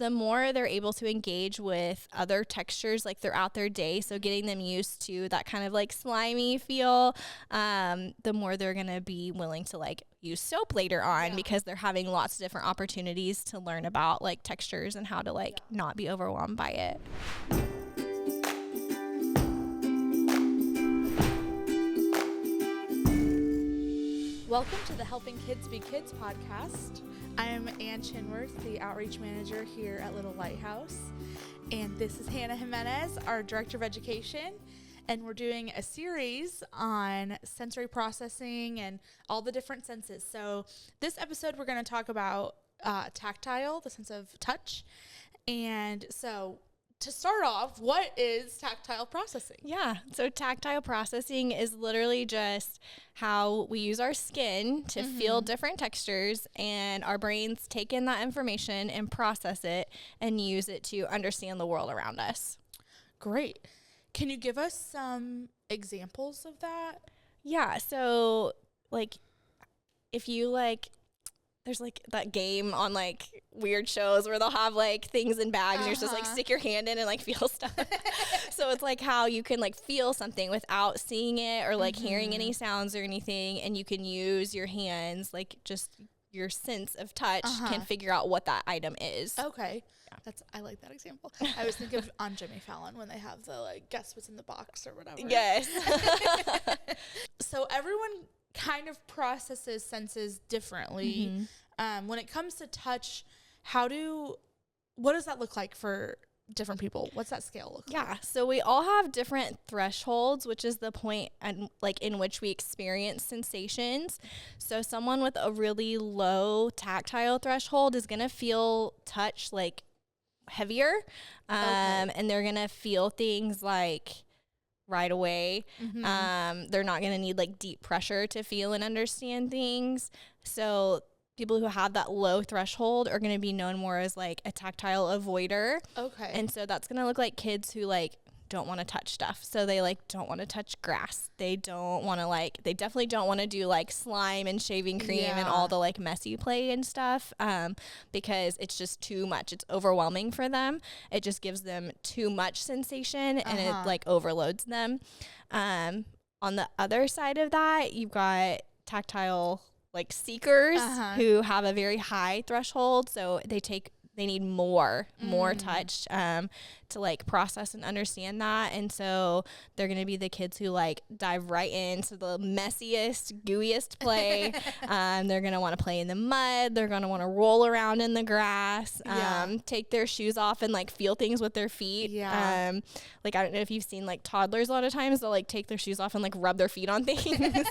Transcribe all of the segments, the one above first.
the more they're able to engage with other textures like throughout their day, so getting them used to that kind of like slimy feel, the more they're going to be willing to like use soap later on, because they're having lots of different opportunities to learn about like textures and how to like not be overwhelmed by it. Welcome to the Helping Kids Be Kids podcast. I am Ann Chinworth, the outreach manager here at Little Lighthouse. And this is Hannah Jimenez, our director of education. And we're doing a series on sensory processing and all the different senses. So this episode, we're going to talk about tactile, the sense of touch. And so to start off, what is tactile processing? Yeah, so tactile processing is literally just how we use our skin to feel different textures, and our brains take in that information and process it and use it to understand the world around us. Great. Can you give us some examples of that? Yeah, so like if you like, there's like that game on like weird shows where they'll have like things in bags and you're just like stick your hand in and like feel stuff. So it's like how you can like feel something without seeing it or like hearing any sounds or anything, and you can use your hands, like just your sense of touch can figure out what that item is. Okay. Yeah. I like that example. I was thinking of on Jimmy Fallon when they have the like guess what's in the box or whatever. Yes. So everyone kind of processes senses differently. When it comes to touch, what does that look like for different people? What's that scale look like? Yeah, so we all have different thresholds, which is the point in which we experience sensations. So someone with a really low tactile threshold is going to feel touch like heavier, and they're going to feel things like right away. They're not going to need like deep pressure to feel and understand things. So people who have that low threshold are going to be known more as like a tactile avoider. Okay. And so that's going to look like kids who like don't want to touch stuff. So they like don't want to touch grass. They definitely don't want to do like slime and shaving cream and all the like messy play and stuff, because it's just too much. It's overwhelming for them. It just gives them too much sensation and it like overloads them. On the other side of that, you've got tactile like seekers who have a very high threshold. So they need more touch to like process and understand that. And so they're going to be the kids who like dive right into the messiest, gooeyest play. They're going to want to play in the mud. They're going to want to roll around in the grass, take their shoes off and like feel things with their feet. Like, I don't know if you've seen like toddlers a lot of times, they'll like take their shoes off and like rub their feet on things.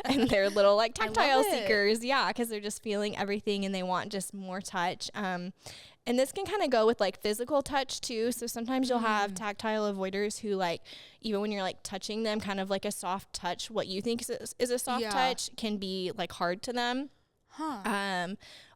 And they're little like tactile seekers. Yeah, because they're just feeling everything and they want just more touch. And this can kind of go with like physical touch too. So sometimes you'll have tactile avoiders who like, even when you're like touching them, kind of like a soft touch, what you think is a soft touch can be like hard to them.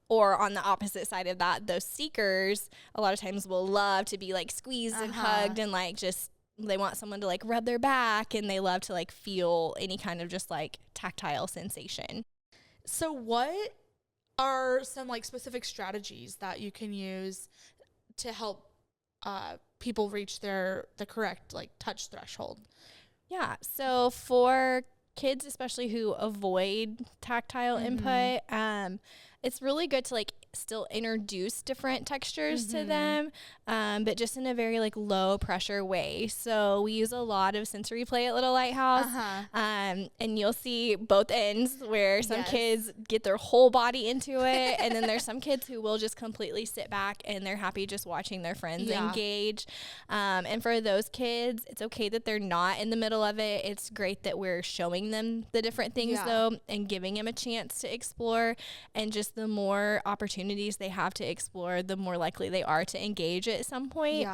Or on the opposite side of that, those seekers a lot of times will love to be like squeezed and hugged and like just, they want someone to like rub their back, and they love to like feel any kind of just like tactile sensation. So what are some like specific strategies that you can use to help people reach the correct like touch threshold? Yeah. So for kids, especially who avoid tactile input, it's really good to like still introduce different textures to them, but just in a very like low pressure way. So we use a lot of sensory play at Little Lighthouse, and you'll see both ends where some kids get their whole body into it, and then there's some kids who will just completely sit back and they're happy just watching their friends engage. And for those kids, it's okay that they're not in the middle of it. It's great that we're showing them the different things though, and giving them a chance to explore. And just the more opportunities they have to explore, the more likely they are to engage at some point.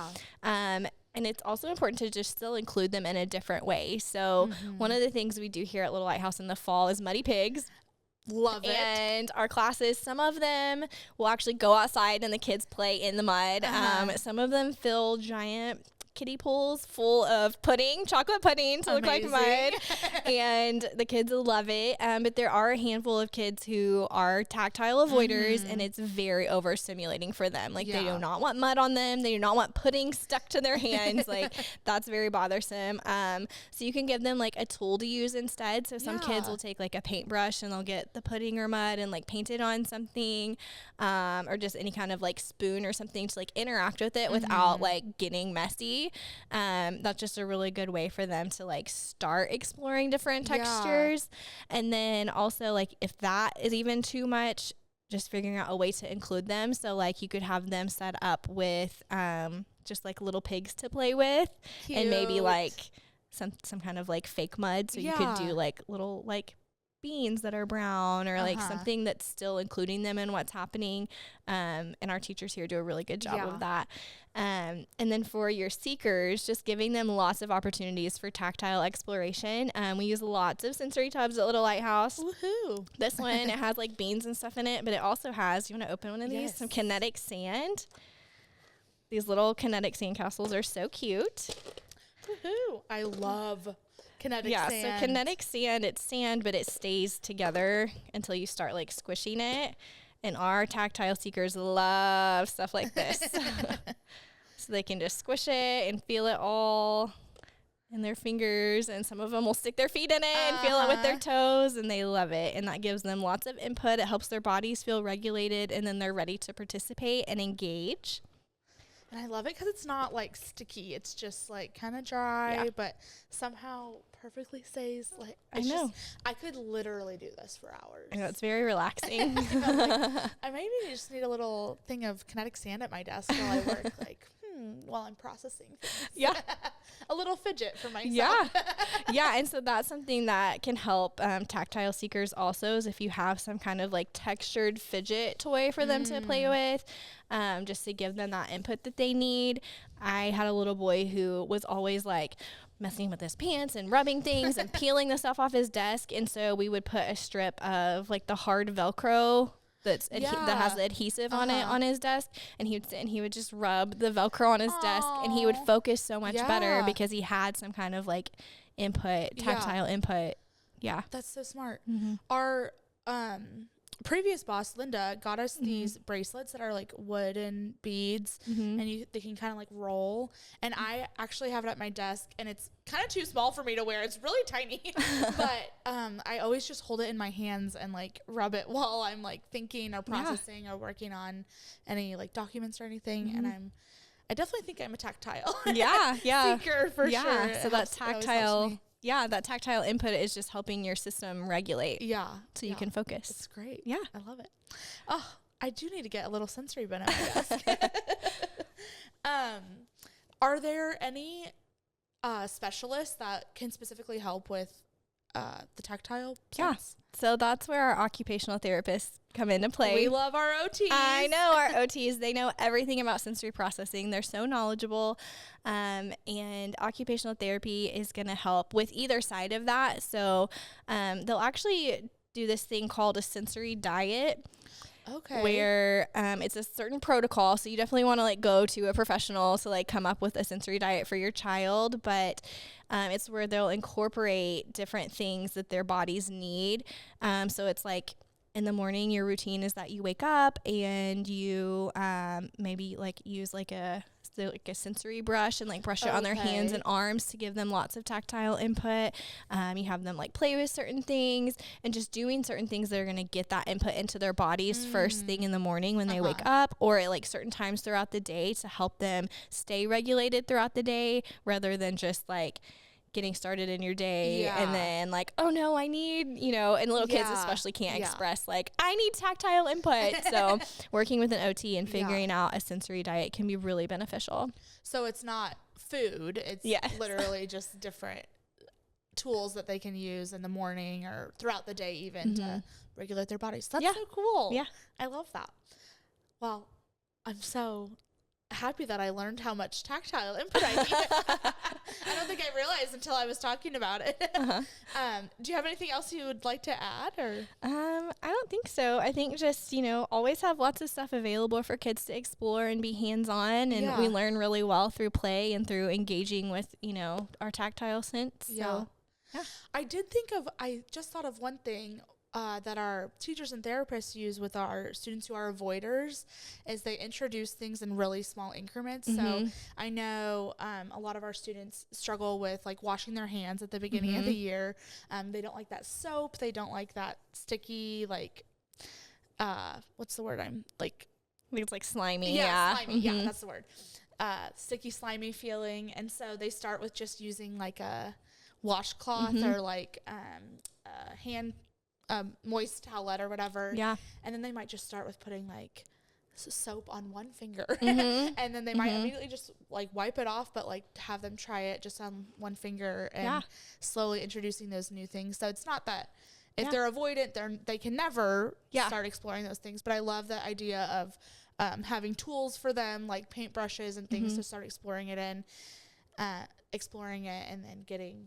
And it's also important to just still include them in a different way. So one of the things we do here at Little Lighthouse in the fall is muddy pigs. Love it. And our classes, some of them will actually go outside and the kids play in the mud. Some of them fill giant kiddie pools full of pudding, chocolate pudding to look like mud. And the kids love it. But there are a handful of kids who are tactile avoiders, and it's very overstimulating for them. Like they do not want mud on them. They do not want pudding stuck to their hands. Like that's very bothersome. So you can give them like a tool to use instead. So some kids will take like a paintbrush and they'll get the pudding or mud and like paint it on something, or just any kind of like spoon or something to like interact with it without like getting messy. That's just a really good way for them to like start exploring different textures. And then also like if that is even too much, just figuring out a way to include them. So like you could have them set up with just like little pigs to play with. Cute. And maybe like some kind of like fake mud. So you could do like little like beans that are brown or like something that's still including them in what's happening. And our teachers here do a really good job of that. And then for your seekers, just giving them lots of opportunities for tactile exploration. We use lots of sensory tubs at Little Lighthouse. Woohoo. This one, it has like beans and stuff in it, but it also has, you want to open one of these? Some kinetic sand. These little kinetic sand castles are so cute. Woohoo. I love kinetic sand. Yeah, so kinetic sand, it's sand, but it stays together until you start like squishing it. And our tactile seekers love stuff like this. So they can just squish it and feel it all in their fingers. And some of them will stick their feet in it and feel it with their toes. And they love it. And that gives them lots of input. It helps their bodies feel regulated. And then they're ready to participate and engage. And I love it because it's not like sticky. It's just like kind of dry, but somehow perfectly stays like. I know. I could literally do this for hours. I know, it's very relaxing. I maybe just need a little thing of kinetic sand at my desk while I work, like, while I'm processing things. Yeah. A little fidget for myself. Yeah. Yeah. And so that's something that can help tactile seekers also, is if you have some kind of like textured fidget toy for them to play with, just to give them that input that they need. I had a little boy who was always like messing with his pants and rubbing things and peeling the stuff off his desk. And so we would put a strip of like the hard Velcro that has the adhesive on it on his desk, and he would sit and he would just rub the Velcro on his desk, and he would focus so much better because he had some kind of like input, tactile input. Yeah. That's so smart. Our previous boss, Linda, got us these bracelets that are like wooden beads, and they can kind of like roll. And I actually have it at my desk, and it's kind of too small for me to wear. It's really tiny, but I always just hold it in my hands and like rub it while I'm like thinking or processing or working on any like documents or anything. And I definitely think I'm a tactile seeker for sure. So that tactile. Yeah, that tactile input is just helping your system regulate. Yeah. So you can focus. It's great. Yeah. I love it. Oh, I do need to get a little sensory bin at my desk. Are there any specialists that can specifically help with the tactile sense? Yeah. So that's where our occupational therapists come into play. We love our OTs. I know our OTs. They know everything about sensory processing. They're so knowledgeable. And occupational therapy is going to help with either side of that. So they'll actually do this thing called a sensory diet. Okay. Where it's a certain protocol. So you definitely want to like go to a professional to like come up with a sensory diet for your child. But it's where they'll incorporate different things that their bodies need. So it's like in the morning, your routine is that you wake up and you maybe like use like a sensory brush and like brush it on their hands and arms to give them lots of tactile input. You have them like play with certain things and just doing certain things that are going to get that input into their bodies first thing in the morning when they wake up, or at like certain times throughout the day to help them stay regulated throughout the day, rather than just like getting started in your day and then like, oh no, I need, and little kids especially can't express like, I need tactile input. So working with an OT and figuring out a sensory diet can be really beneficial. So it's not food. It's literally just different tools that they can use in the morning or throughout the day even to regulate their bodies. That's so cool. Yeah. I love that. Well, I'm so happy that I learned how much tactile input I need. I don't think I realized until I was talking about it. Do you have anything else you would like to add? Or I don't think so. I think just, always have lots of stuff available for kids to explore and be hands-on. And we learn really well through play and through engaging with, our tactile sense. Yeah. So, yeah. I just thought of one thing that our teachers and therapists use with our students who are avoiders is they introduce things in really small increments. So I know a lot of our students struggle with like washing their hands at the beginning of the year. They don't like that soap. They don't like that sticky, like, what's the word? I think it's like slimy. Yeah, slimy. Yeah, that's the word. Sticky, slimy feeling. And so they start with just using like a washcloth or like hand moist towelette or whatever. Yeah. And then they might just start with putting like soap on one finger. And then they might immediately just like wipe it off, but like have them try it just on one finger and slowly introducing those new things. So it's not that if they're avoidant, they can never start exploring those things. But I love the idea of having tools for them, like paintbrushes and things to start exploring it and then getting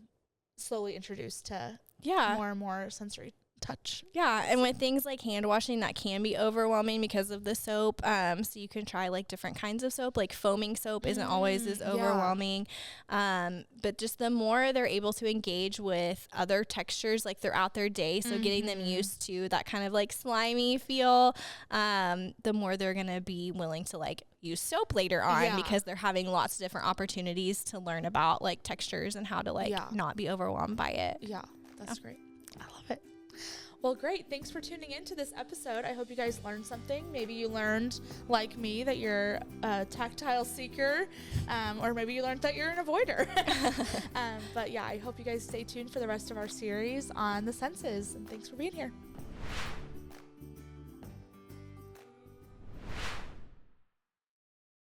slowly introduced to more and more sensory touch. Yeah, and with things like hand washing, that can be overwhelming because of the soap. So you can try like different kinds of soap, like foaming soap isn't always as overwhelming. But just the more they're able to engage with other textures like throughout their day, so getting them used to that kind of like slimy feel, the more they're going to be willing to like use soap later on because they're having lots of different opportunities to learn about like textures and how to like not be overwhelmed by it. Yeah, that's great. I love it. Well, great. Thanks for tuning in to this episode. I hope you guys learned something. Maybe you learned, like me, that you're a tactile seeker, or maybe you learned that you're an avoider. But yeah, I hope you guys stay tuned for the rest of our series on the senses. And thanks for being here.